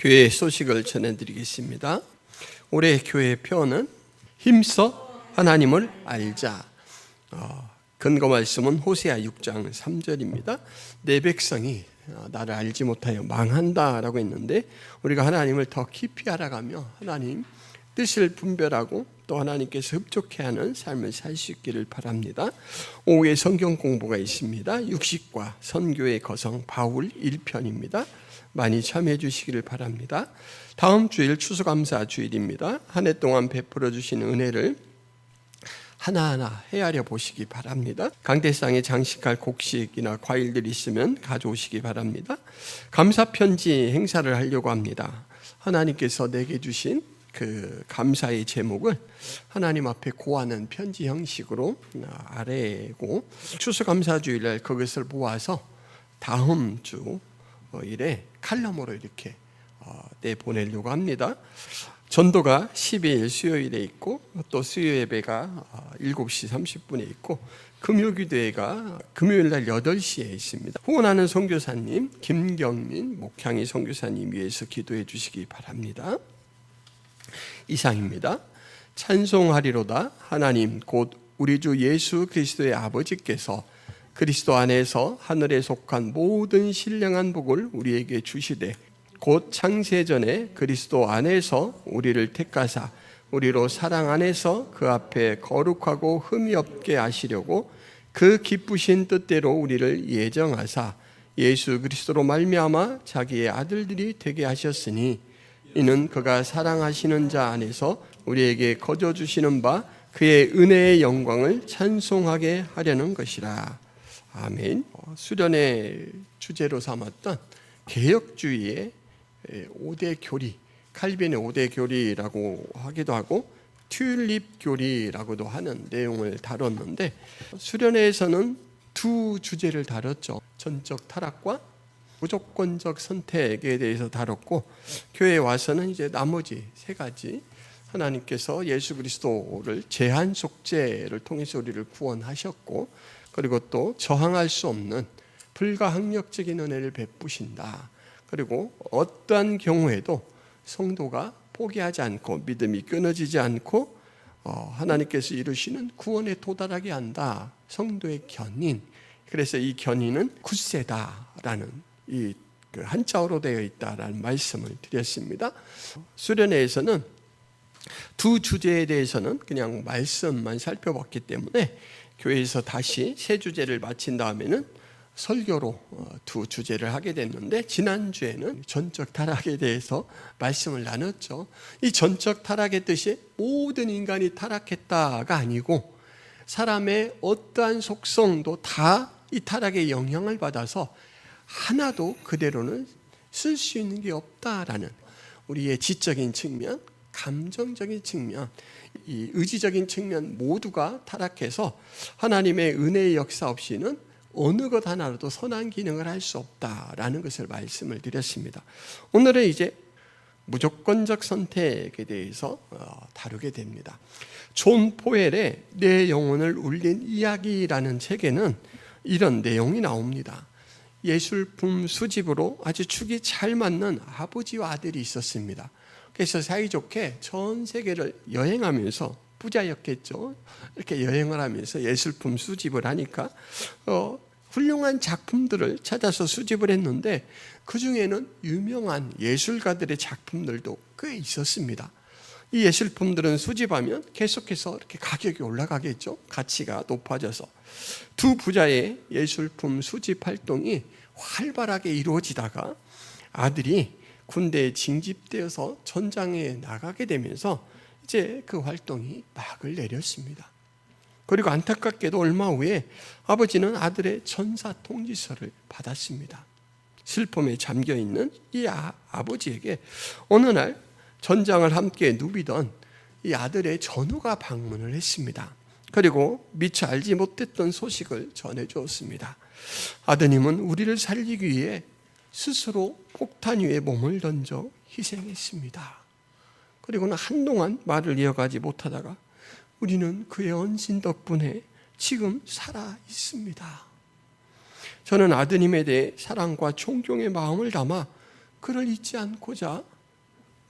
교회 소식을 전해드리겠습니다. 올해 교회 표어는 힘써 하나님을 알자. 근거 말씀은 호세아 6장 3절입니다. 내 백성이 나를 알지 못하여 망한다 라고 했는데, 우리가 하나님을 더 깊이 알아가며 하나님 뜻을 분별하고 또 하나님께서 흡족해하는 삶을 살 수 있기를 바랍니다. 오후에 성경 공부가 있습니다. 육식과 선교의 거성 바울 1편입니다. 많이 참여해 주시기를 바랍니다. 다음 주일 추수감사 주일입니다. 한 해 동안 베풀어 주신 은혜를 하나하나 헤아려 보시기 바랍니다. 강대상에 장식할 곡식이나 과일들이 있으면 가져오시기 바랍니다. 감사편지 행사를 하려고 합니다. 하나님께서 내게 주신 그 감사의 제목을 하나님 앞에 고하는 편지 형식으로 아래고, 추수감사주일날 그것을 모아서 다음 주 일에 칼럼으로 이렇게 내보내려고 합니다. 전도가 12일 수요일에 있고, 또 수요 예배가 7시 30분에 있고, 금요기도회가 금요일날 8시에 있습니다. 후원하는 선교사님 김경민 목향이 선교사님 위해서 기도해 주시기 바랍니다. 이상입니다. 찬송하리로다. 하나님 곧 우리 주 예수 그리스도의 아버지께서 그리스도 안에서 하늘에 속한 모든 신령한 복을 우리에게 주시되, 곧 창세전에 그리스도 안에서 우리를 택하사 우리로 사랑 안에서 그 앞에 거룩하고 흠이 없게 하시려고 그 기쁘신 뜻대로 우리를 예정하사 예수 그리스도로 말미암아 자기의 아들들이 되게 하셨으니, 이는 그가 사랑하시는 자 안에서 우리에게 거저 주시는 바 그의 은혜의 영광을 찬송하게 하려는 것이라. 아멘. 수련의 주제로 삼았던 개혁주의의 5대 교리, 칼빈의 5대 교리라고 하기도 하고 튤립 교리라고도 하는 내용을 다뤘는데, 수련회에서는 두 주제를 다뤘죠. 전적 타락과 무조건적 선택에 대해서 다뤘고, 교회에 와서는 이제 나머지 세 가지, 하나님께서 예수 그리스도를 제한 속죄를 통해서 우리를 구원하셨고, 그리고 또 저항할 수 없는 불가항력적인 은혜를 베푸신다. 그리고 어떠한 경우에도 성도가 포기하지 않고 믿음이 끊어지지 않고 하나님께서 이루시는 구원에 도달하게 한다. 성도의 견인. 그래서 이 견인은 굳세다라는 이 한자어로 되어 있다라는 말씀을 드렸습니다. 수련회에서는 두 주제에 대해서는 그냥 말씀만 살펴봤기 때문에 교회에서 다시 세 주제를 마친 다음에는 설교로 두 주제를 하게 됐는데, 지난주에는 전적 타락에 대해서 말씀을 나눴죠. 이 전적 타락의 뜻이 모든 인간이 타락했다가 아니고, 사람의 어떠한 속성도 다 이 타락의 영향을 받아서 하나도 그대로는 쓸 수 있는 게 없다라는, 우리의 지적인 측면, 감정적인 측면, 이 의지적인 측면 모두가 타락해서 하나님의 은혜의 역사 없이는 어느 것 하나로도 선한 기능을 할 수 없다라는 것을 말씀을 드렸습니다. 오늘은 이제 무조건적 선택에 대해서 다루게 됩니다. 존 포엘의 내 영혼을 울린 이야기라는 책에는 이런 내용이 나옵니다. 예술품 수집으로 아주 축이 잘 맞는 아버지와 아들이 있었습니다. 그래서 사이좋게 전 세계를 여행하면서, 부자였겠죠, 이렇게 여행을 하면서 예술품 수집을 하니까 훌륭한 작품들을 찾아서 수집을 했는데, 그 중에는 유명한 예술가들의 작품들도 꽤 있었습니다. 이 예술품들은 수집하면 계속해서 이렇게 가격이 올라가겠죠. 가치가 높아져서. 두 부자의 예술품 수집 활동이 활발하게 이루어지다가 아들이 군대에 징집되어서 전장에 나가게 되면서 이제 그 활동이 막을 내렸습니다. 그리고 안타깝게도 얼마 후에 아버지는 아들의 전사 통지서를 받았습니다. 슬픔에 잠겨있는 이 아버지에게 어느 날 전장을 함께 누비던 이 아들의 전우가 방문을 했습니다. 그리고 미처 알지 못했던 소식을 전해주었습니다. 아드님은 우리를 살리기 위해 스스로 폭탄 위에 몸을 던져 희생했습니다. 그리고는 한동안 말을 이어가지 못하다가 우리는 그의 헌신 덕분에 지금 살아 있습니다. 저는 아드님에 대해 사랑과 존경의 마음을 담아 그를 잊지 않고자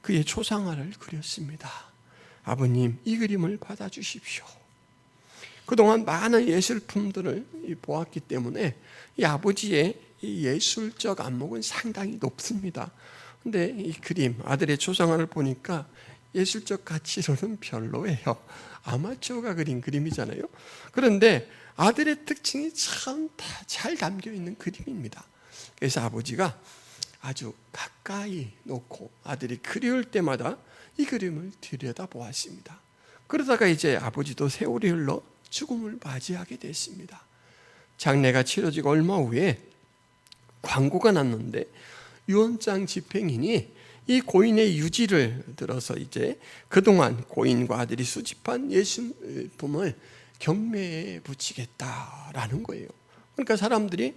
그의 초상화를 그렸습니다. 아버님, 이 그림을 받아주십시오. 그동안 많은 예술품들을 보았기 때문에 이 아버지의 이 예술적 안목은 상당히 높습니다. 근데 이 그림, 아들의 초상화를 보니까 예술적 가치로는 별로예요. 아마추어가 그린 그림이잖아요. 그런데 아들의 특징이 참 다 잘 담겨 있는 그림입니다. 그래서 아버지가 아주 가까이 놓고 아들이 그리울 때마다 이 그림을 들여다보았습니다. 그러다가 이제 아버지도 세월이 흘러 죽음을 맞이하게 됐습니다. 장례가 치러지고 얼마 후에 광고가 났는데 유언장 집행인이 이 고인의 유지를 들어서 이제 그동안 고인과 아들이 수집한 예술품을 경매에 붙이겠다라는 거예요. 그러니까 사람들이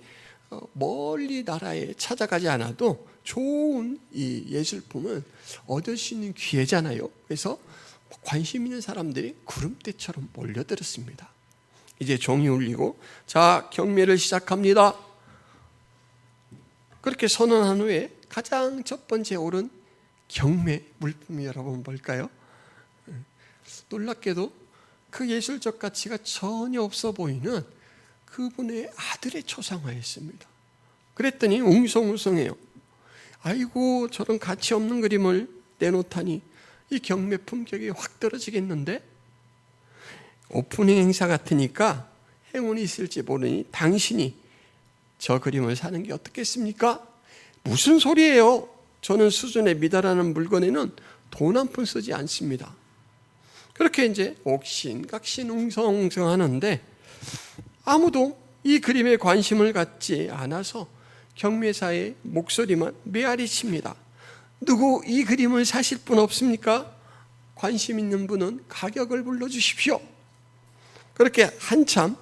멀리 나라에 찾아가지 않아도 좋은 이 예술품을 얻을 수 있는 기회잖아요. 그래서 관심 있는 사람들이 구름대처럼 몰려들었습니다. 이제 종이 울리고 자, 경매를 시작합니다. 그렇게 선언한 후에 가장 첫 번째 오른 경매 물품이 여러분 뭘까요? 놀랍게도 그 예술적 가치가 전혀 없어 보이는 그분의 아들의 초상화였습니다. 그랬더니 웅성웅성해요. 아이고, 저런 가치 없는 그림을 내놓다니 이 경매 품격이 확 떨어지겠는데? 오프닝 행사 같으니까 행운이 있을지 모르니 당신이 저 그림을 사는 게 어떻겠습니까? 무슨 소리예요? 저는 수준에 미달하는 물건에는 돈 한 푼 쓰지 않습니다. 그렇게 이제 옥신각신 웅성웅성 하는데 아무도 이 그림에 관심을 갖지 않아서 경매사의 목소리만 메아리 칩니다. 누구 이 그림을 사실 분 없습니까? 관심 있는 분은 가격을 불러주십시오. 그렇게 한참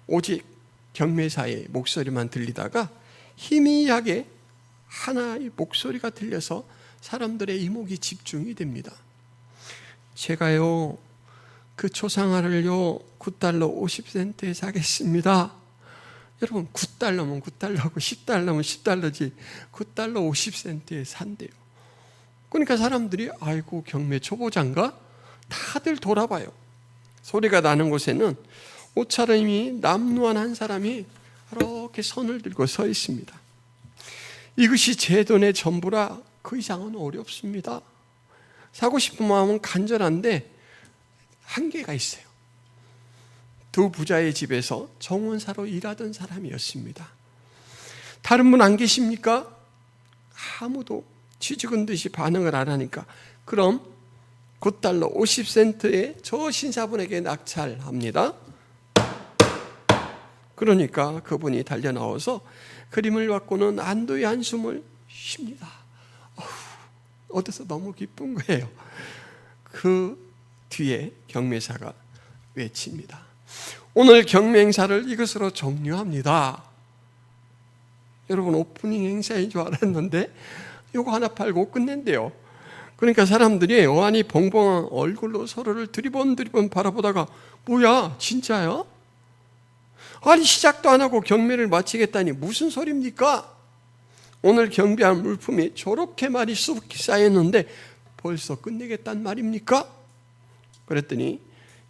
오직 경매사의 목소리만 들리다가 희미하게 하나의 목소리가 들려서 사람들의 이목이 집중이 됩니다. 제가요, 그 초상화를요, 9달러 50센트에 사겠습니다. 여러분, 9달러면 9달러고 10달러면 10달러지 9달러 50센트에 산대요. 그러니까 사람들이 아이고, 경매 초보자인가? 다들 돌아봐요. 소리가 나는 곳에는 옷차림이 남루한 한 사람이 이렇게 손을 들고 서 있습니다. 이것이 제 돈의 전부라 그 이상은 어렵습니다. 사고 싶은 마음은 간절한데 한계가 있어요. 두 부자의 집에서 정원사로 일하던 사람이었습니다. 다른 분 안 계십니까? 아무도 쥐죽은 듯이 반응을 안 하니까 그럼 9달러 50센트에 저 신사분에게 낙찰합니다. 그러니까 그분이 달려나와서 그림을 받고는 안도의 한숨을 쉽니다. 어디서 너무 기쁜 거예요. 그 뒤에 경매사가 외칩니다. 오늘 경매 행사를 이것으로 종료합니다. 여러분, 오프닝 행사인 줄 알았는데 이거 하나 팔고 끝낸대요. 그러니까 사람들이 어안이 봉봉한 얼굴로 서로를 두리번 바라보다가 뭐야, 진짜요? 아니, 시작도 안 하고 경매를 마치겠다니 무슨 소리입니까? 오늘 경비한 물품이 저렇게 많이 쌓였는데 벌써 끝내겠단 말입니까? 그랬더니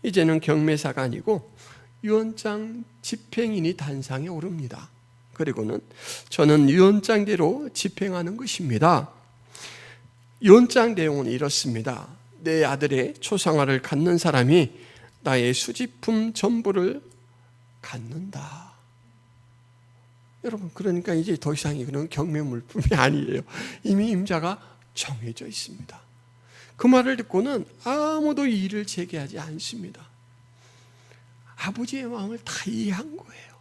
이제는 경매사가 아니고 유언장 집행인이 단상에 오릅니다. 그리고는 저는 유언장대로 집행하는 것입니다. 유언장 내용은 이렇습니다. 내 아들의 초상화를 갖는 사람이 나의 수집품 전부를 갖는다. 여러분, 그러니까 이제 더 이상 그런 경매 물품이 아니에요. 이미 임자가 정해져 있습니다. 그 말을 듣고는 아무도 이의를 제기하지 않습니다. 아버지의 마음을 다 이해한 거예요.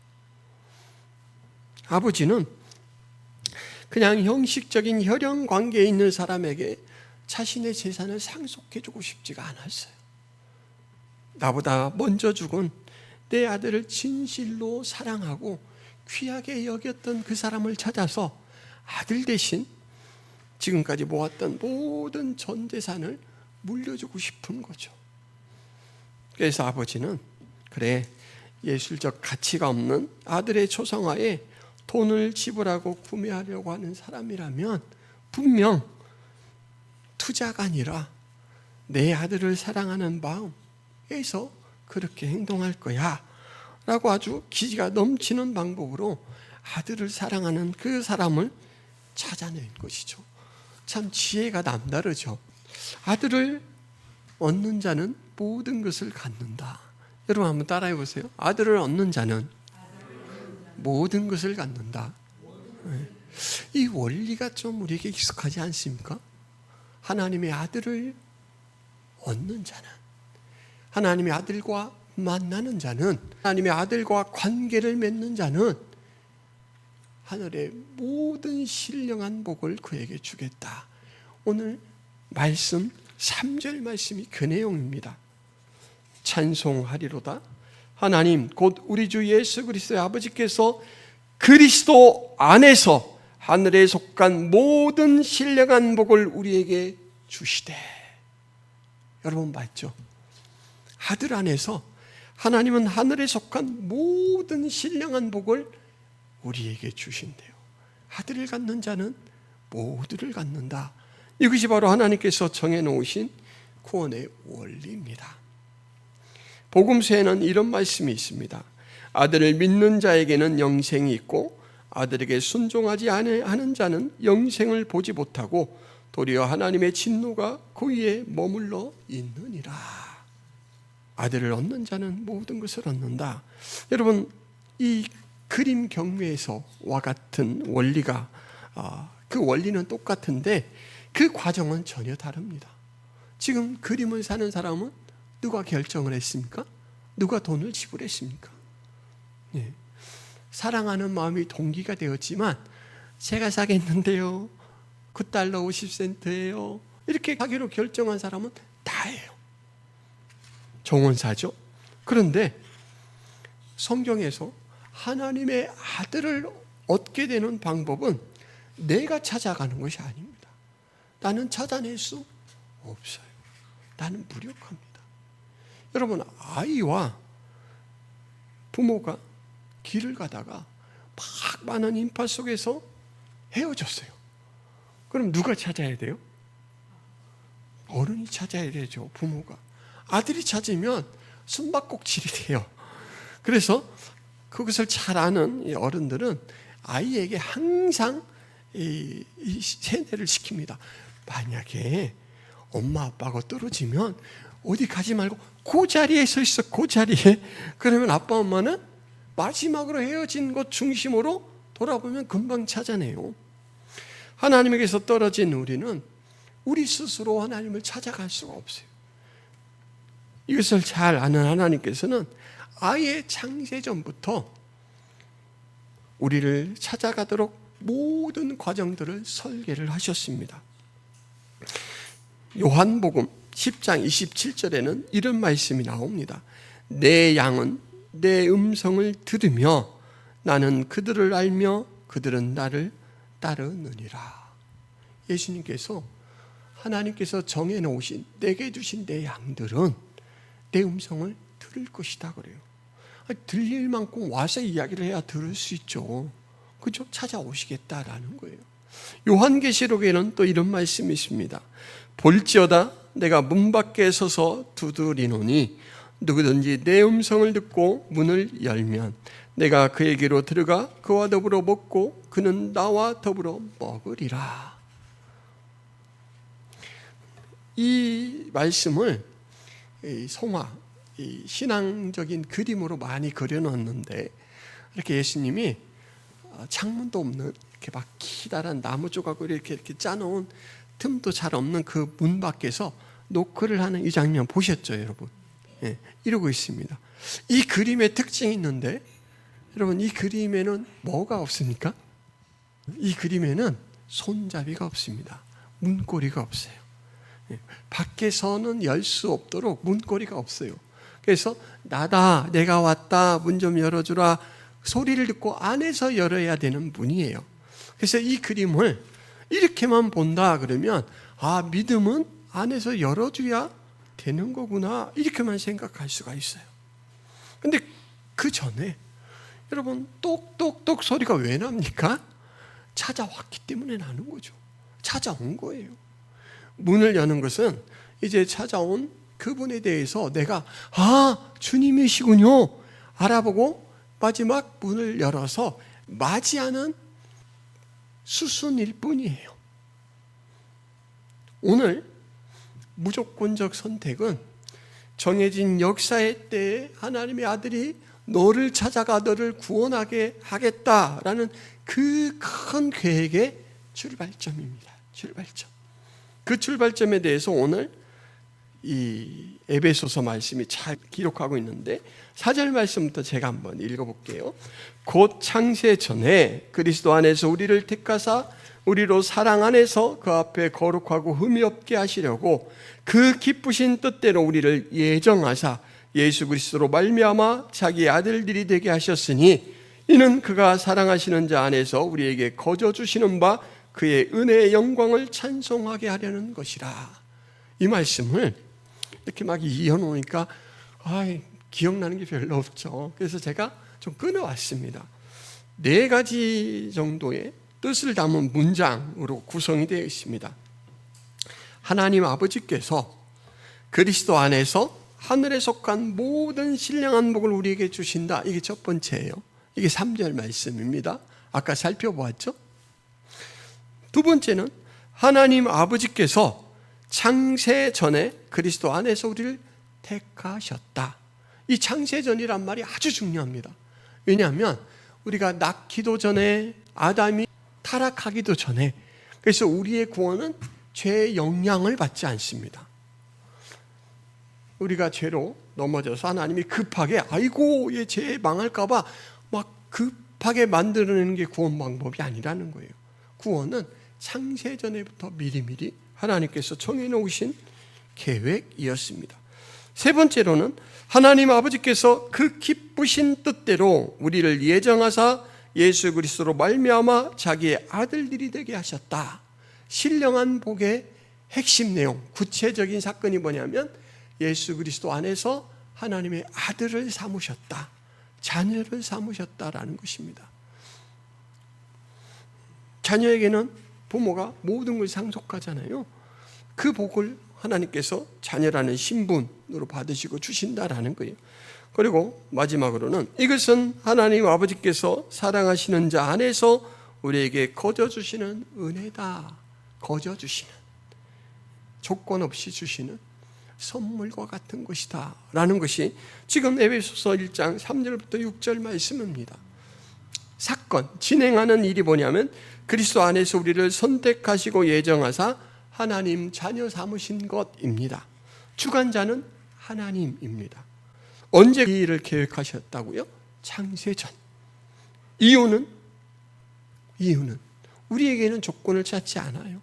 아버지는 그냥 형식적인 혈연 관계에 있는 사람에게 자신의 재산을 상속해주고 싶지가 않았어요. 나보다 먼저 죽은 내 아들을 진실로 사랑하고 귀하게 여겼던 그 사람을 찾아서 아들 대신 지금까지 모았던 모든 전 재산을 물려주고 싶은 거죠. 그래서 아버지는 그래, 예술적 가치가 없는 아들의 초상화에 돈을 지불하고 구매하려고 하는 사람이라면 분명 두 투자가 아니라 내 아들을 사랑하는 마음에서 그렇게 행동할 거야 라고 아주 기가 넘치는 방법으로 아들을 사랑하는 그 사람을 찾아낸 것이죠. 참 지혜가 남다르죠. 아들을 얻는 자는 모든 것을 갖는다. 여러분 한번 따라해 보세요. 아들을 얻는 자는 모든 것을 갖는다. 이 원리가 좀 우리에게 익숙하지 않습니까? 하나님의 아들을 얻는 자는, 하나님의 아들과 만나는 자는, 하나님의 아들과 관계를 맺는 자는 하늘의 모든 신령한 복을 그에게 주겠다. 오늘 말씀 3절 말씀이 그 내용입니다. 찬송하리로다. 하나님 곧 우리 주 예수 그리스도의 아버지께서 그리스도 안에서 하늘에 속한 모든 신령한 복을 우리에게 주시되. 여러분 봤죠? 아들 안에서 하나님은 하늘에 속한 모든 신령한 복을 우리에게 주신대요. 아들을 갖는 자는 모두를 갖는다. 이것이 바로 하나님께서 정해놓으신 구원의 원리입니다. 복음서에는 이런 말씀이 있습니다. 아들을 믿는 자에게는 영생이 있고 아들에게 순종하지 않는 자는 영생을 보지 못하고 도리어 하나님의 진노가 그 위에 머물러 있느니라. 아들을 얻는 자는 모든 것을 얻는다. 여러분, 이 그림 경매에서와 같은 원리가 그 원리는 똑같은데 그 과정은 전혀 다릅니다. 지금 그림을 사는 사람은 누가 결정을 했습니까? 누가 돈을 지불했습니까? 예. 사랑하는 마음이 동기가 되었지만 제가 사겠는데요, 9달러 50센트예요 이렇게 하기로 결정한 사람은 다예요. 정원사죠. 그런데 성경에서 하나님의 아들을 얻게 되는 방법은 내가 찾아가는 것이 아닙니다. 나는 찾아낼 수 없어요. 나는 무력합니다. 여러분, 아이와 부모가 길을 가다가 막 많은 인파 속에서 헤어졌어요. 그럼 누가 찾아야 돼요? 어른이 찾아야 되죠. 부모가. 아들이 찾으면 숨바꼭질이 돼요. 그래서 그것을 잘 아는 어른들은 아이에게 항상 이 세뇌를 시킵니다. 만약에 엄마 아빠가 떨어지면 어디 가지 말고 그 자리에 서 있어. 그 자리에. 그러면 아빠 엄마는 마지막으로 헤어진 곳 중심으로 돌아보면 금방 찾아내요. 하나님에게서 떨어진 우리는 우리 스스로 하나님을 찾아갈 수가 없어요. 이것을 잘 아는 하나님께서는 아예 창세 전부터 우리를 찾아가도록 모든 과정들을 설계를 하셨습니다. 요한복음 10장 27절에는 이런 말씀이 나옵니다. 내 양은 내 음성을 들으며 나는 그들을 알며 그들은 나를 따르느니라. 예수님께서 하나님께서 정해놓으신 내게 주신 내 양들은 내 음성을 들을 것이다 그래요. 들릴 만큼 와서 이야기를 해야 들을 수 있죠. 그죠? 찾아오시겠다라는 거예요. 요한계시록에는 또 이런 말씀이 있습니다. 볼지어다 내가 문 밖에 서서 두드리노니 누구든지 내 음성을 듣고 문을 열면 내가 그에게로 들어가 그와 더불어 먹고 그는 나와 더불어 먹으리라. 이 말씀을 성화, 신앙적인 그림으로 많이 그려놓았는데 이렇게 예수님이 창문도 없는 이렇게 막 기다란 나무 조각으로 이렇게 짜놓은 틈도 잘 없는 그 문 밖에서 노크를 하는 이 장면 보셨죠, 여러분? 예, 이러고 있습니다. 이 그림의 특징이 있는데, 여러분, 이 그림에는 뭐가 없습니까? 이 그림에는 손잡이가 없습니다. 문고리가 없어요. 예, 밖에서는 열 수 없도록 문고리가 없어요. 그래서 나다, 내가 왔다, 문 좀 열어주라 소리를 듣고 안에서 열어야 되는 문이에요. 그래서 이 그림을 이렇게만 본다 그러면 믿음은 안에서 열어줘야 되는 거구나 이렇게만 생각할 수가 있어요. 근데 그 전에 여러분 똑똑똑 소리가 왜 납니까? 찾아왔기 때문에 나는 거죠. 찾아온 거예요. 문을 여는 것은 이제 찾아온 그분에 대해서 내가 주님이시군요 알아보고 마지막 문을 열어서 맞이하는 수순일 뿐이에요. 오늘 무조건적 선택은 정해진 역사의 때에 하나님의 아들이 너를 찾아가 너를 구원하게 하겠다라는 그 큰 계획의 출발점입니다. 출발점. 그 출발점에 대해서 오늘 이 에베소서 말씀이 잘 기록하고 있는데 4절 말씀부터 제가 한번 읽어볼게요. 곧 창세 전에 그리스도 안에서 우리를 택하사 우리로 사랑 안에서 그 앞에 거룩하고 흠이 없게 하시려고 그 기쁘신 뜻대로 우리를 예정하사 예수 그리스도로 말미암아 자기 아들들이 되게 하셨으니 이는 그가 사랑하시는 자 안에서 우리에게 거저 주시는 바 그의 은혜의 영광을 찬송하게 하려는 것이라. 이 말씀을 이렇게 막 이어놓으니까 기억나는 게 별로 없죠. 그래서 제가 좀 끊어왔습니다. 4가지 정도의 뜻을 담은 문장으로 구성이 되어 있습니다. 하나님 아버지께서 그리스도 안에서 하늘에 속한 모든 신령한 복을 우리에게 주신다. 이게 첫 번째예요. 이게 3절 말씀입니다. 아까 살펴보았죠? 두 번째는 하나님 아버지께서 창세 전에 그리스도 안에서 우리를 택하셨다. 이 창세 전이란 말이 아주 중요합니다. 왜냐하면 우리가 낳기도 전에 아담이 타락하기도 전에 그래서 우리의 구원은 죄의 영향을 받지 않습니다. 우리가 죄로 넘어져서 하나님이 급하게 얘 죄에 망할까 봐 막 급하게 만들어내는 게 구원 방법이 아니라는 거예요. 구원은 창세전에부터 미리미리 하나님께서 정해놓으신 계획이었습니다. 세 번째로는 하나님 아버지께서 그 기쁘신 뜻대로 우리를 예정하사 예수 그리스도로 말미암아 자기의 아들들이 되게 하셨다. 신령한 복의 핵심 내용, 구체적인 사건이 뭐냐면 예수 그리스도 안에서 하나님의 아들을 삼으셨다. 자녀를 삼으셨다라는 것입니다. 자녀에게는 부모가 모든 걸 상속하잖아요. 그 복을 하나님께서 자녀라는 신분으로 받으시고 주신다라는 거예요. 그리고 마지막으로는 이것은 하나님 아버지께서 사랑하시는 자 안에서 우리에게 거저 주시는 은혜다. 거저 주시는, 조건 없이 주시는 선물과 같은 것이다 라는 것이 지금 에베소서 1장 3절부터 6절 말씀입니다. 사건, 진행하는 일이 뭐냐면 그리스도 안에서 우리를 선택하시고 예정하사 하나님 자녀 삼으신 것입니다. 주관자는 하나님입니다. 언제 이 일을 계획하셨다고요? 창세전. 이유는 우리에게는 조건을 찾지 않아요.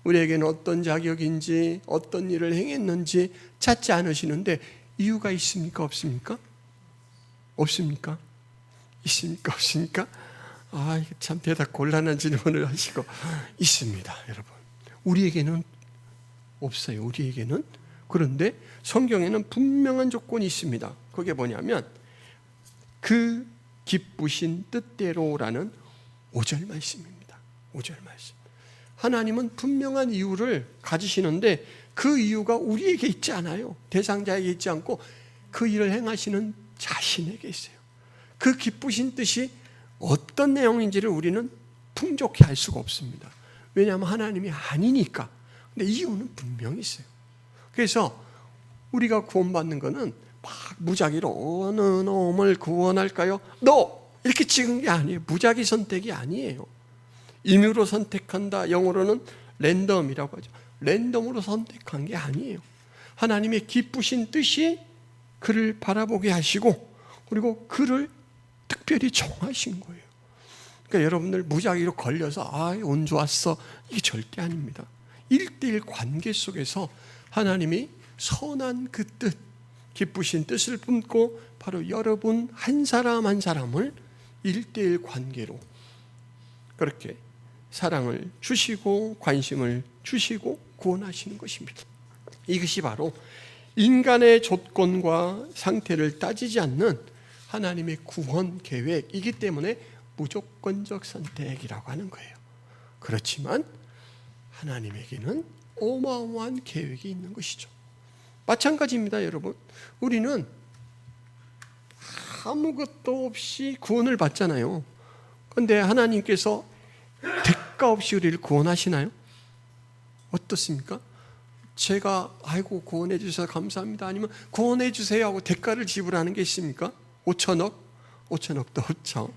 우리에게는 어떤 자격인지 어떤 일을 행했는지 찾지 않으시는데 이유가 있습니까? 없습니까? 없습니까? 있습니까? 없습니까? 참 대답 곤란한 질문을 하시고 있습니다, 여러분. 우리에게는 없어요. 우리에게는. 그런데 성경에는 분명한 조건이 있습니다. 그게 뭐냐면 그 기쁘신 뜻대로라는 5절 말씀입니다. 5절 말씀. 하나님은 분명한 이유를 가지시는데 그 이유가 우리에게 있지 않아요. 대상자에게 있지 않고 그 일을 행하시는 자신에게 있어요. 그 기쁘신 뜻이 어떤 내용인지를 우리는 풍족히 알 수가 없습니다. 왜냐하면 하나님이 아니니까. 근데 이유는 분명히 있어요. 그래서 우리가 구원받는 것은 막 무작위로 어느 놈을 구원할까요? 너! 이렇게 찍은 게 아니에요. 무작위 선택이 아니에요. 임의로 선택한다. 영어로는 랜덤이라고 하죠. 랜덤으로 선택한 게 아니에요. 하나님의 기쁘신 뜻이 그를 바라보게 하시고 그리고 그를 특별히 정하신 거예요. 그러니까 여러분들 무작위로 걸려서 운 좋았어. 이게 절대 아닙니다. 1:1 관계 속에서 하나님이 선한 그 뜻, 기쁘신 뜻을 품고 바로 여러분 한 사람 한 사람을 1:1 관계로 그렇게 사랑을 주시고 관심을 주시고 구원하시는 것입니다. 이것이 바로 인간의 조건과 상태를 따지지 않는 하나님의 구원 계획이기 때문에 무조건적 선택이라고 하는 거예요. 그렇지만 하나님에게는 어마어마한 계획이 있는 것이죠. 마찬가지입니다, 여러분. 우리는 아무것도 없이 구원을 받잖아요. 그런데 하나님께서 대가 없이 우리를 구원하시나요? 어떻습니까? 제가 아이고 구원해 주셔서 감사합니다, 아니면 구원해 주세요 하고 대가를 지불하는 게 있습니까? 5천억? 5천억도 없죠.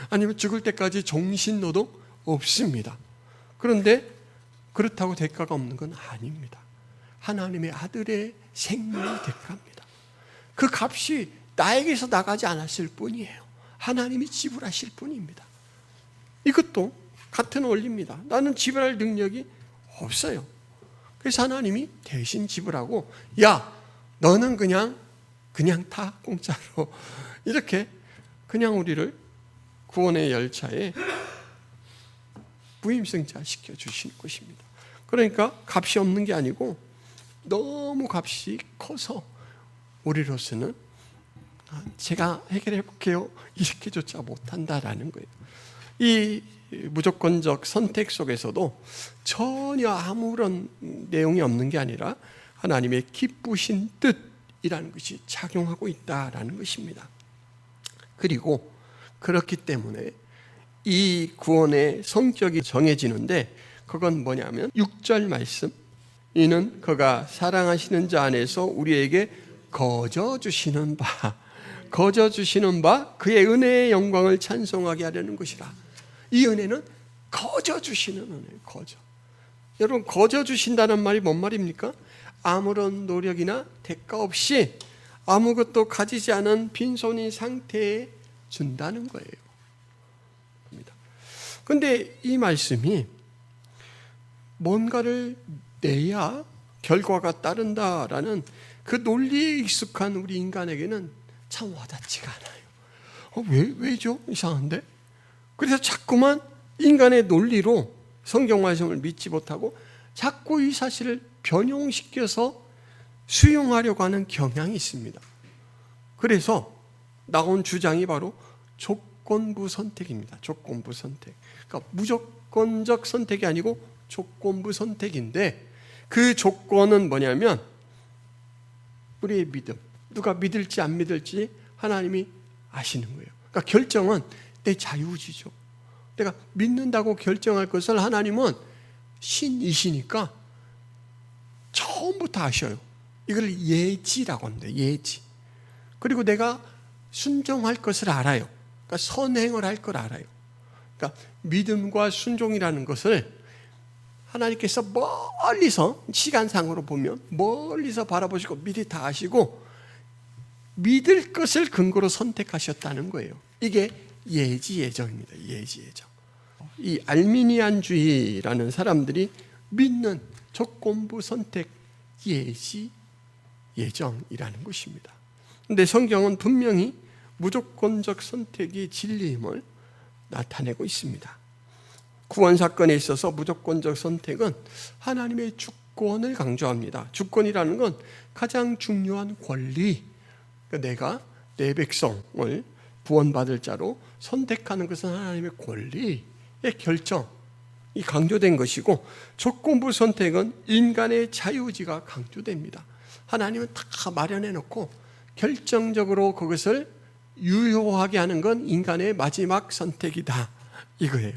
아니면 죽을 때까지 종신노동? 없습니다. 그런데 그렇다고 대가가 없는 건 아닙니다. 하나님의 아들의 생명이 대가입니다. 그 값이 나에게서 나가지 않았을 뿐이에요. 하나님이 지불하실 뿐입니다. 이것도 같은 원리입니다. 나는 지불할 능력이 없어요. 그래서 하나님이 대신 지불하고, 야, 너는 그냥 타, 공짜로. 이렇게 그냥 우리를 구원의 열차에 무임승차 시켜주시는 것입니다. 그러니까 값이 없는 게 아니고 너무 값이 커서 우리로서는 제가 해결해 볼게요, 이렇게조차 못한다라는 거예요. 이 무조건적 선택 속에서도 전혀 아무런 내용이 없는 게 아니라 하나님의 기쁘신 뜻이라는 것이 작용하고 있다라는 것입니다. 그리고 그렇기 때문에 이 구원의 성격이 정해지는데, 그건 뭐냐면 6절 말씀, 이는 그가 사랑하시는 자 안에서 우리에게 거저 주시는 바 그의 은혜의 영광을 찬송하게 하려는 것이라. 이 은혜는 거저 주시는 은혜예요. 거저. 여러분, 거저 주신다는 말이 뭔 말입니까? 아무런 노력이나 대가 없이 아무것도 가지지 않은 빈손인 상태에 준다는 거예요. 그런데 이 말씀이 뭔가를 내야 결과가 따른다라는 그 논리에 익숙한 우리 인간에게는 참 와닿지가 않아요. 왜죠? 이상한데? 그래서 자꾸만 인간의 논리로 성경 말씀을 믿지 못하고 자꾸 이 사실을 변형시켜서 수용하려고 하는 경향이 있습니다. 그래서 나온 주장이 바로 조건부 선택입니다. 조건부 선택. 그러니까 무조건적 선택이 아니고 조건부 선택인데, 그 조건은 뭐냐면 우리의 믿음. 누가 믿을지 안 믿을지 하나님이 아시는 거예요. 그러니까 결정은 내 자유의지죠. 내가 믿는다고 결정할 것을 하나님은 신이시니까 처음부터 아셔요. 이걸 예지라고 합니다. 예지. 그리고 내가 순종할 것을 알아요. 그러니까 선행을 할 걸 알아요. 그러니까 믿음과 순종이라는 것을 하나님께서 멀리서, 시간상으로 보면 멀리서 바라보시고 미리 다 아시고 믿을 것을 근거로 선택하셨다는 거예요. 이게 예지예정입니다. 예지예정. 이 알미니안주의라는 사람들이 믿는 조건부 선택, 예지예정이라는 것입니다. 그런데 성경은 분명히 무조건적 선택이 진리임을 나타내고 있습니다. 구원 사건에 있어서 무조건적 선택은 하나님의 주권을 강조합니다. 주권이라는 건 가장 중요한 권리, 내가 내 백성을 구원받을 자로 선택하는 것은 하나님의 권리의 결정이 강조된 것이고, 조건부 선택은 인간의 자유의지가 강조됩니다. 하나님은 다 마련해 놓고 결정적으로 그것을 유효하게 하는 건 인간의 마지막 선택이다, 이거예요.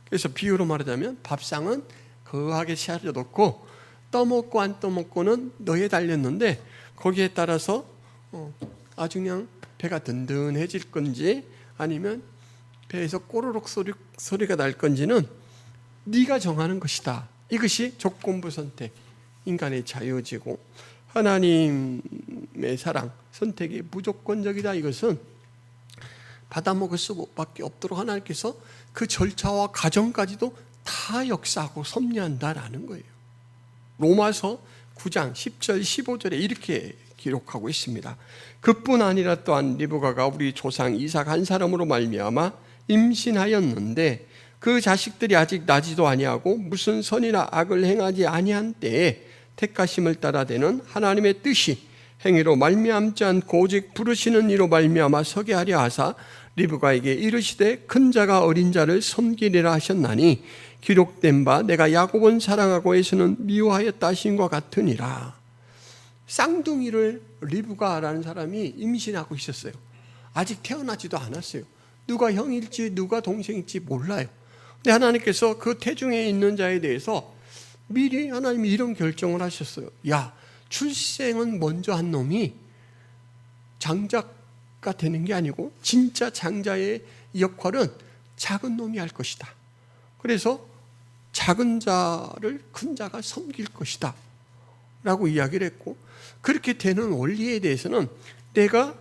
그래서 비유로 말하자면 밥상은 거하게 차려놓고 떠먹고 안 떠먹고는 너에 달렸는데, 거기에 따라서 아주 그냥 배가 든든해질 건지 아니면 배에서 꼬르륵 소리가 날 건지는 네가 정하는 것이다. 이것이 조건부 선택, 인간의 자유지고, 하나님의 사랑, 선택이 무조건적이다. 이것은 받아먹을 수밖에 없도록 하나님께서 그 절차와 과정까지도 다 역사하고 섭리한다라는 거예요. 로마서 9장 10절 15절에 이렇게 기록하고 있습니다. 그뿐 아니라 또한 리브가가 우리 조상 이삭 한 사람으로 말미암아 임신하였는데 그 자식들이 아직 나지도 아니하고 무슨 선이나 악을 행하지 아니한 때에 택하심을 따라 되는 하나님의 뜻이 행위로 말미암지 않고 오직 부르시는 이로 말미암아 서게 하려 하사 리브가에게 이르시되 큰 자가 어린 자를 섬기리라 하셨나니 기록된 바 내가 야곱은 사랑하고 에서는 미워하였다 하신 것 같으니라. 쌍둥이를 리브가라는 사람이 임신하고 있었어요. 아직 태어나지도 않았어요. 누가 형일지 누가 동생일지 몰라요. 근데 하나님께서 그 태중에 있는 자에 대해서 미리 하나님이 이런 결정을 하셨어요. 야, 출생은 먼저 한 놈이 장자가 되는 게 아니고 진짜 장자의 역할은 작은 놈이 할 것이다. 그래서 작은 자를 큰 자가 섬길 것이다 라고 이야기를 했고, 그렇게 되는 원리에 대해서는 내가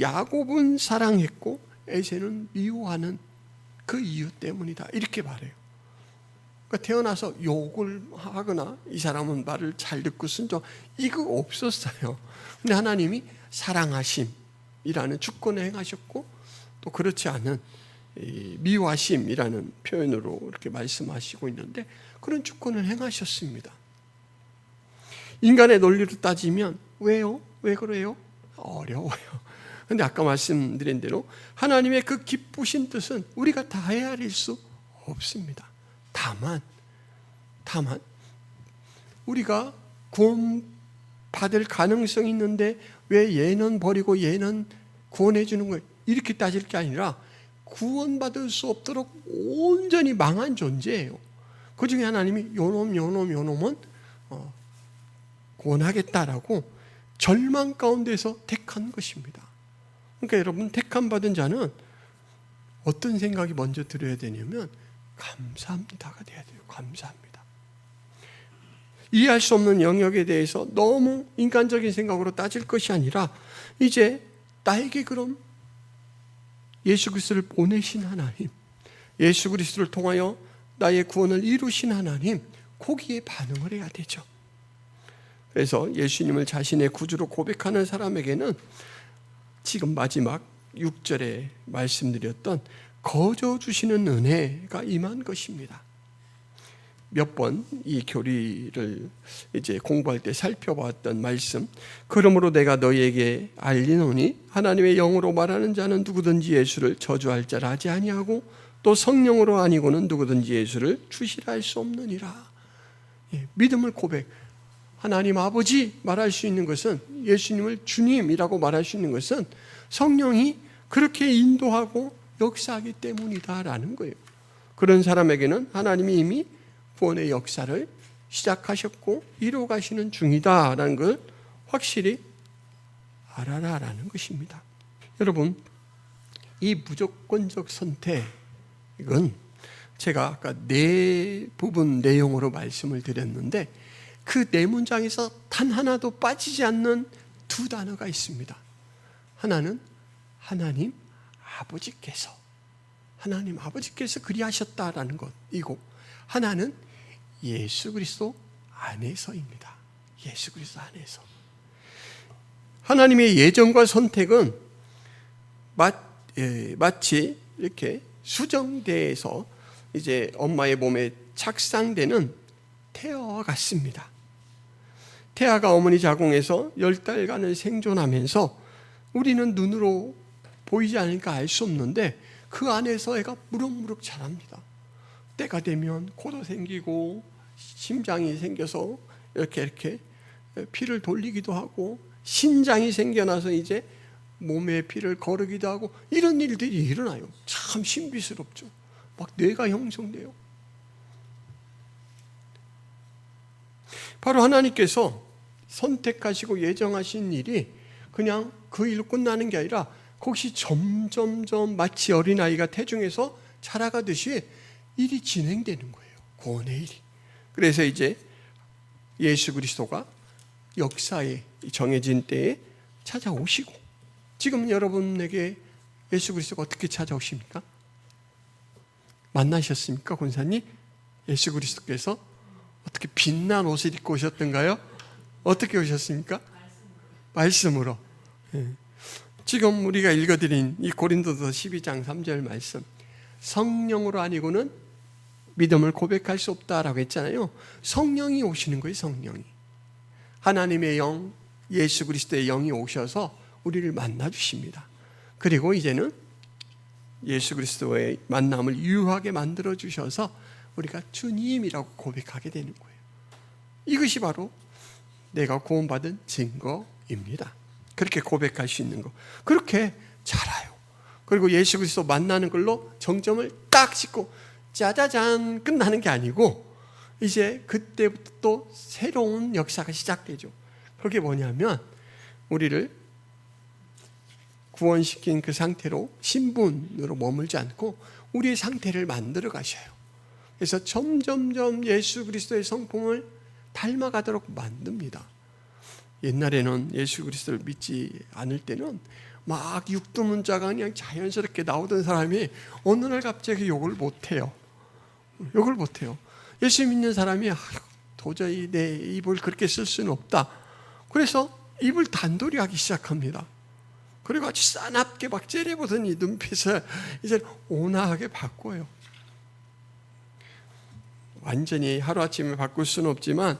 야곱은 사랑했고 에세는 미워하는 그 이유 때문이다 이렇게 말해요. 그러니까 태어나서 욕을 하거나 이 사람은 말을 잘 듣고 순종 이거 없었어요. 근데 하나님이 사랑하심이라는 주권을 행하셨고 또 그렇지 않은 미워하심이라는 표현으로 이렇게 말씀하시고 있는데 그런 주권을 행하셨습니다. 인간의 논리로 따지면 왜요? 왜 그래요? 어려워요. 근데 아까 말씀드린 대로 하나님의 그 기쁘신 뜻은 우리가 다 헤아릴 수 없습니다. 다만 우리가 구원 받을 가능성이 있는데 왜 얘는 버리고 얘는 구원해 주는 거예요? 이렇게 따질 게 아니라 구원받을 수 없도록 온전히 망한 존재예요. 그 중에 하나님이 요놈은 구원하겠다라고 절망 가운데서 택한 것입니다. 그러니까 여러분, 택함 받은 자는 어떤 생각이 먼저 들어야 되냐면 감사합니다가 돼야 돼요. 감사합니다. 이해할 수 없는 영역에 대해서 너무 인간적인 생각으로 따질 것이 아니라 이제 나에게 그럼 예수 그리스도를 보내신 하나님, 예수 그리스도를 통하여 나의 구원을 이루신 하나님, 거기에 반응을 해야 되죠. 그래서 예수님을 자신의 구주로 고백하는 사람에게는 지금 마지막 6절에 말씀드렸던 거저 주시는 은혜가 임한 것입니다. 몇 번 이 교리를 이제 공부할 때 살펴봤던 말씀, 그러므로 내가 너희에게 알리노니 하나님의 영으로 말하는 자는 누구든지 예수를 저주할 자라 하지 아니하고 또 성령으로 아니고는 누구든지 예수를 주시라 할 수 없느니라. 믿음을 고백, 하나님 아버지 말할 수 있는 것은, 예수님을 주님이라고 말할 수 있는 것은 성령이 그렇게 인도하고 역사하기 때문이다라는 거예요. 그런 사람에게는 하나님이 이미 구원의 역사를 시작하셨고 이루어 가시는 중이다라는 걸 확실히 알아라라는 것입니다. 여러분, 이 무조건적 선택은 제가 아까 네 부분 내용으로 말씀을 드렸는데 그 네 문장에서 단 하나도 빠지지 않는 두 단어가 있습니다. 하나는 하나님 아버지께서 그리하셨다라는 것이고, 하나는 예수 그리스도 안에서입니다. 예수 그리스도 안에서. 하나님의 예정과 선택은 마치 이렇게 수정대에서 이제 엄마의 몸에 착상되는 태아와 같습니다. 태아가 어머니 자궁에서 10달간을 생존하면서 우리는 눈으로 보이지 않으니까 알 수 없는데 그 안에서 애가 무럭무럭 자랍니다. 때가 되면 코도 생기고 심장이 생겨서 이렇게 피를 돌리기도 하고 신장이 생겨나서 이제 몸에 피를 거르기도 하고 이런 일들이 일어나요. 참 신비스럽죠. 막 뇌가 형성돼요. 바로 하나님께서 선택하시고 예정하신 일이 그냥 그 일로 끝나는 게 아니라 혹시 점점점 마치 어린아이가 태중에서 자라가듯이 일이 진행되는 거예요. 구원의 일이. 그래서 이제 예수 그리스도가 역사에 정해진 때에 찾아오시고, 지금 여러분에게 예수 그리스도가 어떻게 찾아오십니까? 만나셨습니까, 권사님? 예수 그리스도께서 어떻게 빛난 옷을 입고 오셨던가요? 어떻게 오셨습니까? 말씀으로. 지금 우리가 읽어드린 이 고린도서 12장 3절 말씀, 성령으로 아니고는 믿음을 고백할 수 없다라고 했잖아요. 성령이 오시는 거예요. 성령이. 하나님의 영, 예수 그리스도의 영이 오셔서 우리를 만나주십니다. 그리고 이제는 예수 그리스도의 만남을 유효하게 만들어 주셔서 우리가 주님이라고 고백하게 되는 거예요. 이것이 바로 내가 구원받은 증거입니다. 그렇게 고백할 수 있는 거, 그렇게 자라요. 그리고 예수 그리스도 만나는 걸로 정점을 딱 찍고 짜자잔 끝나는 게 아니고 이제 그때부터 또 새로운 역사가 시작되죠. 그게 뭐냐면 우리를 구원시킨 그 상태로 신분으로 머물지 않고 우리의 상태를 만들어 가셔요. 그래서 점점점 예수 그리스도의 성품을 닮아가도록 만듭니다. 옛날에는 예수 그리스도를 믿지 않을 때는 막 육두문자가 그냥 자연스럽게 나오던 사람이 어느 날 갑자기 욕을 못해요. 욕을 못해요. 예수 믿는 사람이 도저히 내 입을 그렇게 쓸 수는 없다. 그래서 입을 단돌이 하기 시작합니다. 그리고 아주 싸납게 막 째려보던 이 눈빛을 이제 온화하게 바꿔요. 완전히 하루아침에 바꿀 수는 없지만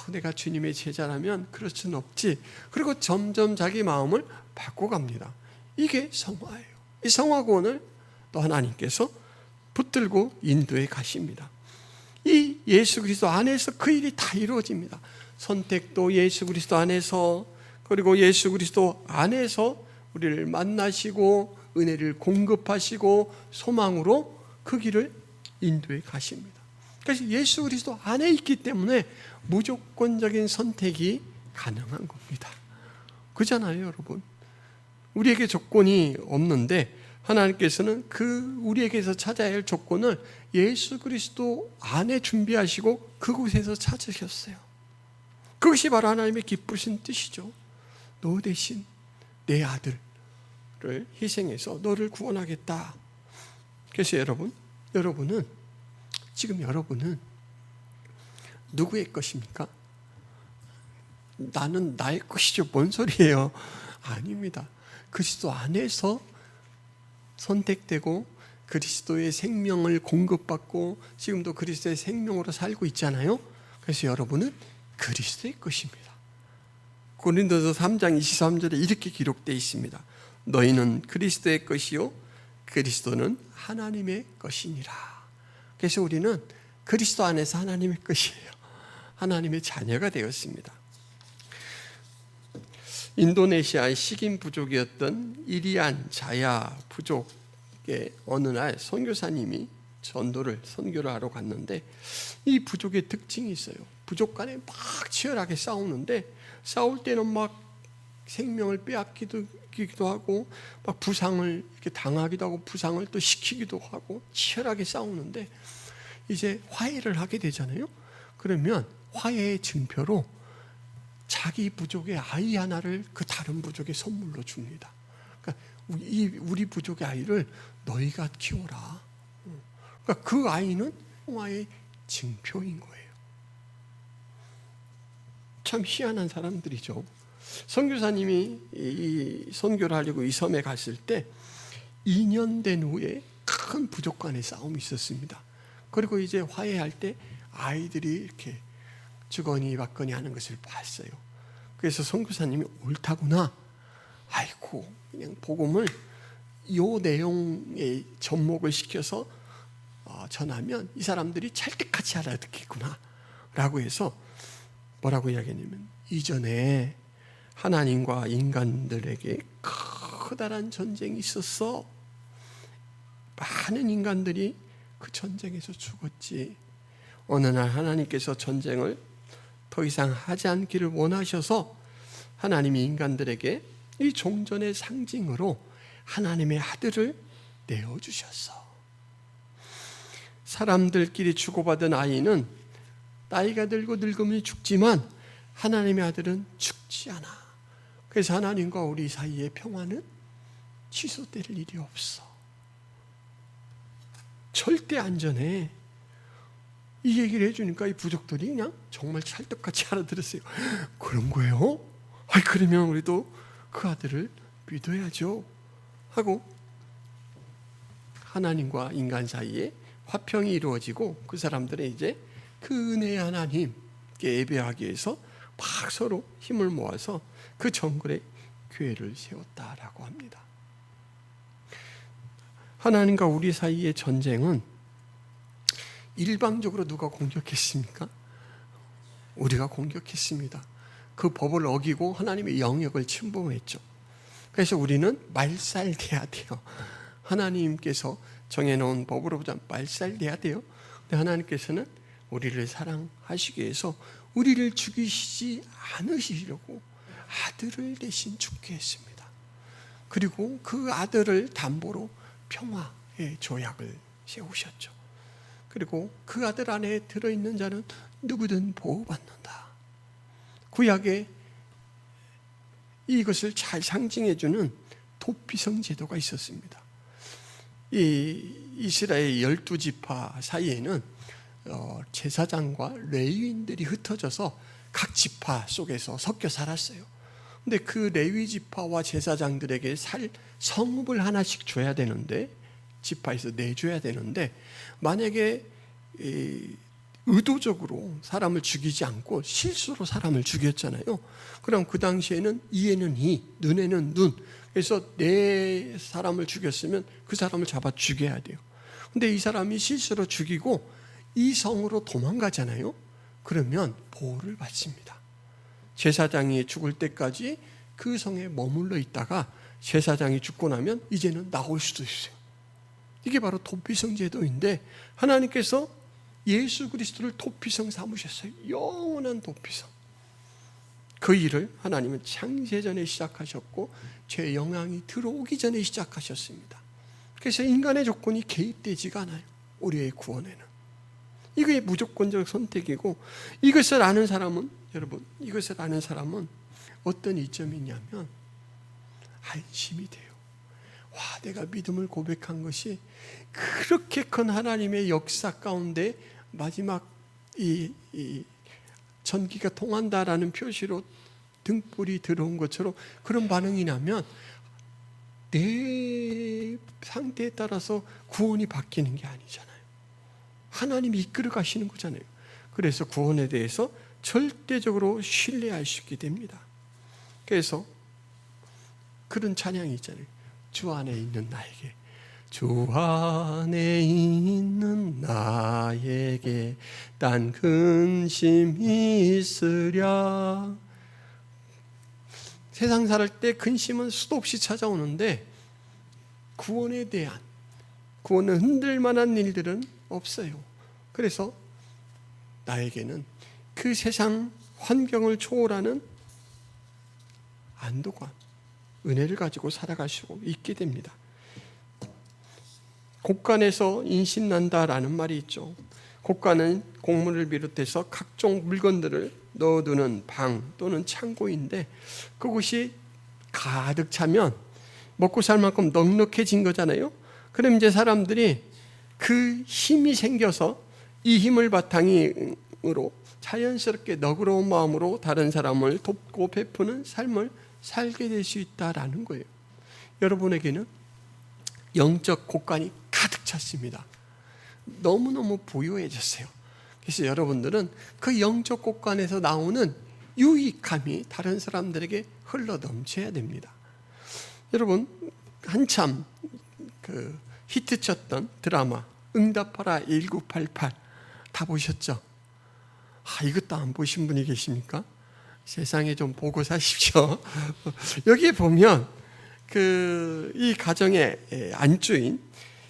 내가 주님의 제자라면 그럴 수는 없지. 그리고 점점 자기 마음을 바꿔갑니다. 이게 성화예요. 이 성화 구원을 또 하나님께서 붙들고 인도해 가십니다. 이 예수 그리스도 안에서 그 일이 다 이루어집니다. 선택도 예수 그리스도 안에서, 그리고 예수 그리스도 안에서 우리를 만나시고 은혜를 공급하시고 소망으로 그 길을 인도해 가십니다. 그래서 예수 그리스도 안에 있기 때문에 무조건적인 선택이 가능한 겁니다. 그잖아요, 여러분. 우리에게 조건이 없는데 하나님께서는 그 우리에게서 찾아야 할 조건을 예수 그리스도 안에 준비하시고 그곳에서 찾으셨어요. 그것이 바로 하나님의 기쁘신 뜻이죠. 너 대신 내 아들을 희생해서 너를 구원하겠다. 그래서 여러분은 지금 여러분은 누구의 것입니까? 나는 나의 것이죠. 뭔 소리예요? 아닙니다. 그리스도 안에서 선택되고 그리스도의 생명을 공급받고 지금도 그리스도의 생명으로 살고 있잖아요. 그래서 여러분은 그리스도의 것입니다. 고린도서 3장 23절에 이렇게 기록되어 있습니다. 너희는 그리스도의 것이요 그리스도는 하나님의 것이니라. 그래서 우리는 그리스도 안에서 하나님의 것이에요. 하나님의 자녀가 되었습니다. 인도네시아의 식인 부족이었던 이리안 자야 부족의 어느 날 선교사님이 선교를 하러 갔는데 이 부족의 특징이 있어요. 부족 간에 막 치열하게 싸우는데 싸울 때는 막 생명을 빼앗기도 하고 막 부상을 이렇게 당하기도 하고 부상을 또 시키기도 하고 치열하게 싸우는데 이제 화해를 하게 되잖아요. 그러면 화해의 증표로 자기 부족의 아이 하나를 그 다른 부족에 선물로 줍니다. 그러니까 우리 부족의 아이를 너희가 키워라. 그러니까 그 아이는 평화의 증표인 거예요. 참 희한한 사람들이죠. 선교사님이 이 선교를 하려고 이 섬에 갔을 때 2년 된 후에 큰 부족 간의 싸움이 있었습니다. 그리고 이제 화해할 때 아이들이 이렇게 주거니 받거니 하는 것을 봤어요. 그래서 선교사님이 옳다구나. 아이고 그냥 복음을 이 내용에 접목을 시켜서 전하면 이 사람들이 찰떡같이 알아듣겠구나 라고 해서 뭐라고 이야기했냐면 이전에 하나님과 인간들에게 커다란 전쟁이 있었어. 많은 인간들이 그 전쟁에서 죽었지. 어느 날 하나님께서 전쟁을 더 이상 하지 않기를 원하셔서 하나님이 인간들에게 이 종전의 상징으로 하나님의 아들을 내어주셨어. 사람들끼리 주고받은 아이는 나이가 들고 늙으면 죽지만 하나님의 아들은 죽지 않아. 그래서 하나님과 우리 사이의 평화는 취소될 일이 없어. 절대 안전해. 이 얘기를 해주니까 이 부족들이 그냥 정말 찰떡같이 알아들었어요. 그런 거예요? 그러면 우리도 그 아들을 믿어야죠 하고 하나님과 인간 사이에 화평이 이루어지고 그 사람들은 이제 그 은혜의 하나님께 예배하기 위해서 막 서로 힘을 모아서 그 정글에 교회를 세웠다라고 합니다. 하나님과 우리 사이의 전쟁은 일방적으로 누가 공격했습니까? 우리가 공격했습니다. 그 법을 어기고 하나님의 영역을 침범했죠. 그래서 우리는 말살돼야 돼요. 하나님께서 정해놓은 법으로부터 말살돼야 돼요. 근데 하나님께서는 우리를 사랑하시기 위해서 우리를 죽이시지 않으시려고 아들을 대신 죽게 했습니다. 그리고 그 아들을 담보로 평화의 조약을 세우셨죠. 그리고 그 아들 안에 들어있는 자는 누구든 보호받는다. 구약에 이것을 잘 상징해주는 도피성 제도가 있었습니다. 이 이스라엘 12지파 사이에는 제사장과 레위인들이 흩어져서 각 지파 속에서 섞여 살았어요. 근데 그 레위 지파와 제사장들에게 성읍을 하나씩 줘야 되는데, 지파에서 내줘야 되는데, 만약에 의도적으로 사람을 죽이지 않고 실수로 사람을 죽였잖아요. 그럼 그 당시에는 이에는 이, 눈에는 눈. 그래서 내 사람을 죽였으면 그 사람을 잡아 죽여야 돼요. 근데 이 사람이 실수로 죽이고 이 성으로 도망가잖아요. 그러면 보호를 받습니다. 제사장이 죽을 때까지 그 성에 머물러 있다가 제사장이 죽고 나면 이제는 나올 수도 있어요. 이게 바로 도피성 제도인데, 하나님께서 예수 그리스도를 도피성 삼으셨어요. 영원한 도피성. 그 일을 하나님은 창세전에 시작하셨고 죄의 영향이 들어오기 전에 시작하셨습니다. 그래서 인간의 조건이 개입되지가 않아요. 우리의 구원에는. 이게 무조건적 선택이고, 이것을 아는 사람은, 여러분, 이것을 아는 사람은 어떤 이점이 있냐면 안심이 돼요. 와, 내가 믿음을 고백한 것이 그렇게 큰 하나님의 역사 가운데 마지막 이 전기가 통한다라는 표시로 등불이 들어온 것처럼 그런 반응이 나면 내 상태에 따라서 구원이 바뀌는 게 아니잖아요. 하나님이 이끌어 가시는 거잖아요. 그래서 구원에 대해서 절대적으로 신뢰할 수 있게 됩니다. 그래서 그런 찬양이 있잖아요. 주 안에 있는 나에게, 주 안에 있는 나에게 딴 근심이 있으랴. 세상 살 때 근심은 수도 없이 찾아오는데 구원에 대한, 구원을 흔들 만한 일들은 없어요. 그래서 나에게는 그 세상 환경을 초월하는 안도감, 은혜를 가지고 살아갈 수 있게 됩니다. 곡간에서 인신난다라는 말이 있죠. 곡간은 곡물을 비롯해서 각종 물건들을 넣어두는 방 또는 창고인데, 그곳이 가득 차면 먹고 살 만큼 넉넉해진 거잖아요. 그럼 이제 사람들이 그 힘이 생겨서 이 힘을 바탕으로 자연스럽게 너그러운 마음으로 다른 사람을 돕고 베푸는 삶을 살게 될 수 있다라는 거예요. 여러분에게는 영적 곡간이 가득 찼습니다. 너무너무 부유해졌어요. 그래서 여러분들은 그 영적 곡간에서 나오는 유익함이 다른 사람들에게 흘러 넘쳐야 됩니다. 여러분, 한참 그 히트쳤던 드라마 응답하라 1988 다 보셨죠? 이것도 안 보신 분이 계십니까? 세상에 좀 보고 사십시오. 여기에 보면 이 가정의 안주인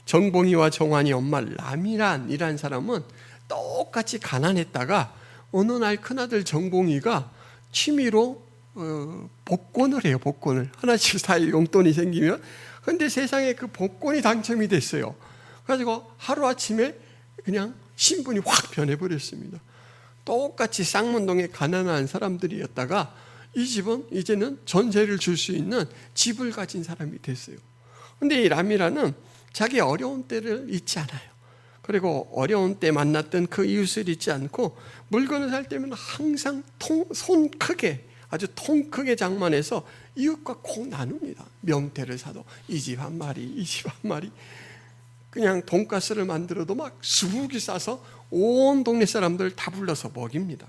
정봉이와 정환이 엄마 라미란이라는 사람은 똑같이 가난했다가 어느 날 큰아들 정봉이가 취미로 복권을 해요. 복권을 하나씩 살 용돈이 생기면. 근데 세상에 그 복권이 당첨이 됐어요. 그래가지고 하루아침에 그냥 신분이 확 변해버렸습니다. 똑같이 쌍문동에 가난한 사람들이었다가 이 집은 이제는 전세를 줄 수 있는 집을 가진 사람이 됐어요. 근데 이 라미라는 자기 어려운 때를 잊지 않아요. 그리고 어려운 때 만났던 그 이웃을 잊지 않고 물건을 살 때면 항상 손 크게, 아주 통 크게 장만해서 이웃과 꼭 나눕니다. 명태를 사도 이 집 한 마리, 이 집 한 마리. 그냥 돈가스를 만들어도 막 수북이 싸서 온 동네 사람들 다 불러서 먹입니다.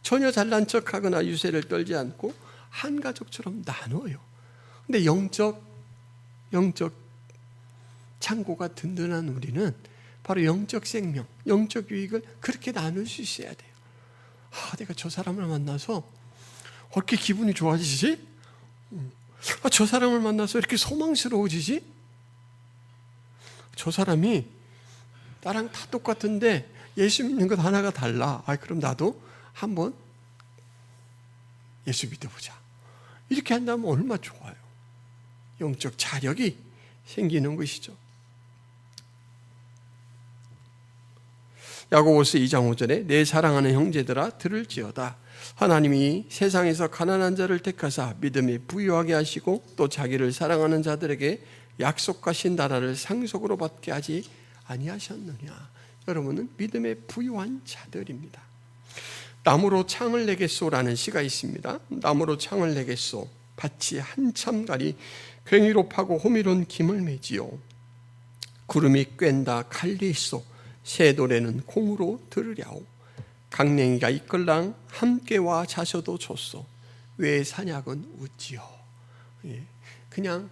전혀 잘난 척하거나 유세를 떨지 않고 한 가족처럼 나눠요. 근데 영적 창고가 든든한 우리는 바로 영적 생명, 영적 유익을 그렇게 나눌 수 있어야 돼요. 내가 저 사람을 만나서 어떻게 기분이 좋아지지? 저 사람을 만나서 이렇게 소망스러워지지? 저 사람이 나랑 다 똑같은데 예수 믿는 것 하나가 달라. 그럼 나도 한번 예수 믿어보자. 이렇게 한다면 얼마나 좋아요. 영적 자력이 생기는 것이죠. 야고보서 2장 5절에 내 사랑하는 형제들아 들을지어다. 하나님이 세상에서 가난한 자를 택하사 믿음이 부유하게 하시고 또 자기를 사랑하는 자들에게 약속하신 나라를 상속으로 받게 하지 아니하셨느냐. 여러분은 믿음의 부유한 자들입니다. 나무로 창을 내겠소라는 시가 있습니다. 나무로 창을 내겠소. 밭이 한참 가리 괭이로 파고 호미론 김을 매지요. 구름이 꽹다 칼리 있소. 새 노래는 콩으로 들으랴오. 강냉이가 이끌랑 함께와 자셔도 좋소. 왜 사냥은 웃지요. 그냥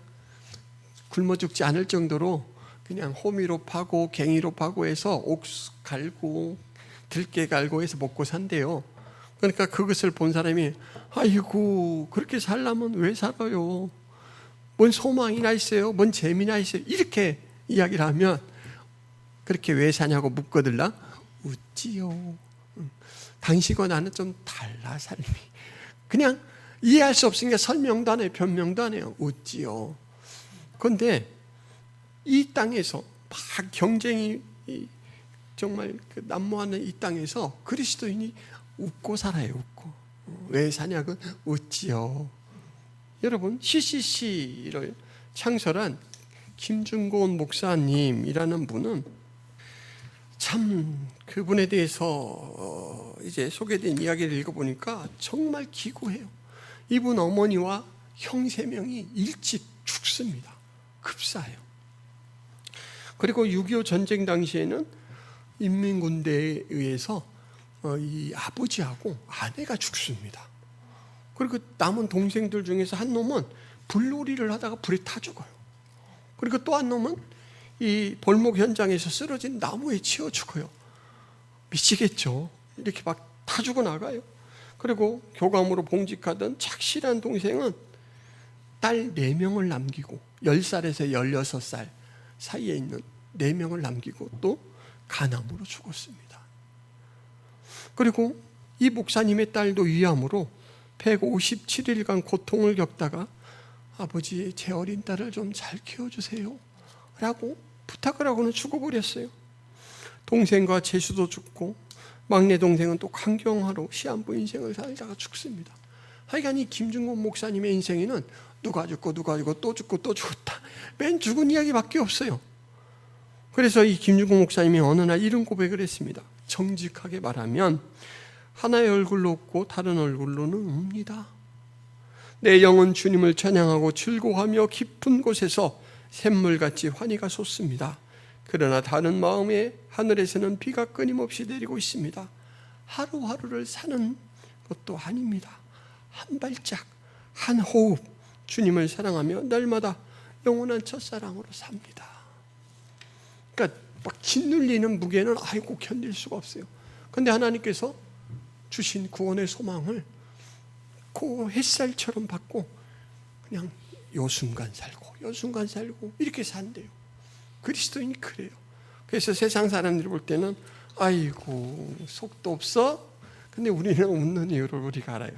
굶어 죽지 않을 정도로 그냥 호미로 파고 괭이로 파고 해서 옥수 갈고 들깨 갈고 해서 먹고 산대요. 그러니까 그것을 본 사람이 아이고 그렇게 살려면 왜 살아요? 뭔 소망이나 있어요? 뭔 재미나 있어요? 이렇게 이야기를 하면 그렇게 왜 사냐고 묻거들라 웃지요. 당신과 나는 좀 달라 삶이. 그냥 이해할 수 없으니까 설명도 안 해요. 변명도 안 해요. 웃지요. 그런데 이 땅에서 막 경쟁이 정말 난무하는 이 땅에서 그리스도인이 웃고 살아요. 웃고. 왜 사냐고 웃지요. 여러분 CCC를 창설한 김준곤 목사님이라는 분은 참 그분에 대해서 이제 소개된 이야기를 읽어보니까 정말 기구해요. 이분 어머니와 형 3명이 일찍 죽습니다. 급사해요. 그리고 6.25 전쟁 당시에는 인민군대에 의해서 이 아버지하고 아내가 죽습니다. 그리고 남은 동생들 중에서 한 놈은 불놀이를 하다가 불에 타 죽어요. 그리고 또 한 놈은 이 벌목 현장에서 쓰러진 나무에 치여 죽어요. 미치겠죠. 이렇게 막 타 죽어 나가요. 그리고 교감으로 봉직하던 착실한 동생은 딸 4명을 남기고 10살에서 16살 사이에 있는 4명을 남기고 또 간암으로 죽었습니다. 그리고 이 목사님의 딸도 위암으로 157일간 고통을 겪다가 아버지 제 어린 딸을 좀 잘 키워주세요 라고 부탁을 하고는 죽어버렸어요. 동생과 재수도 죽고 막내 동생은 또 강경화로 시한부 인생을 살다가 죽습니다. 하여간 이 김준곤 목사님의 인생에는 누가 죽고 누가 죽고 또 죽고 또 죽었다. 맨 죽은 이야기밖에 없어요. 그래서 이 김준곤 목사님이 어느 날 이런 고백을 했습니다. 정직하게 말하면 하나의 얼굴로 웃고 다른 얼굴로는 웁니다. 내 영은 주님을 찬양하고 즐거워하며 깊은 곳에서 샘물같이 환희가 솟습니다. 그러나 다른 마음에 하늘에서는 비가 끊임없이 내리고 있습니다. 하루하루를 사는 것도 아닙니다. 한 발짝, 한 호흡 주님을 사랑하며 날마다 영원한 첫사랑으로 삽니다. 그러니까 막 짓눌리는 무게는 아이고 견딜 수가 없어요. 그런데 하나님께서 주신 구원의 소망을 그 햇살처럼 받고 그냥 요 순간 살고 이렇게 산대요. 그리스도인이 그래요. 그래서 세상 사람들이 볼 때는 아이고 속도 없어. 근데 우리는 웃는 이유를 우리가 알아요.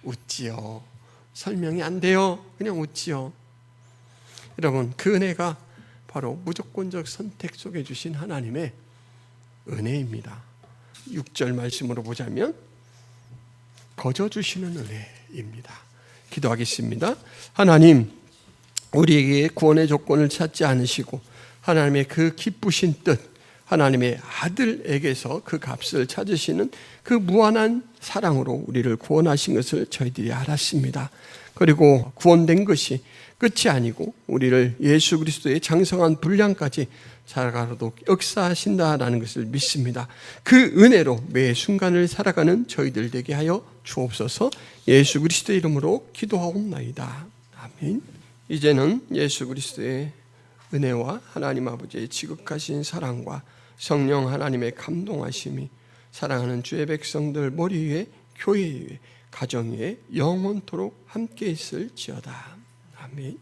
웃지요. 설명이 안 돼요. 그냥 웃지요. 여러분 그 은혜가 바로 무조건적 선택 속에 주신 하나님의 은혜입니다. 6절 말씀으로 보자면 거저 주시는 은혜입니다. 기도하겠습니다. 하나님, 우리에게 구원의 조건을 찾지 않으시고 하나님의 그 기쁘신 뜻, 하나님의 아들에게서 그 값을 찾으시는 그 무한한 사랑으로 우리를 구원하신 것을 저희들이 알았습니다. 그리고 구원된 것이 끝이 아니고 우리를 예수 그리스도의 장성한 분량까지 살아가도록 역사하신다라는 것을 믿습니다. 그 은혜로 매 순간을 살아가는 저희들 되게 하여 주옵소서. 예수 그리스도의 이름으로 기도하옵나이다. 아멘. 이제는 예수 그리스도의 은혜와 하나님 아버지의 지극하신 사랑과 성령 하나님의 감동하심이 사랑하는 주의 백성들 머리 위에, 교회 위에, 가정 위에 영원토록 함께 있을지어다. 아멘.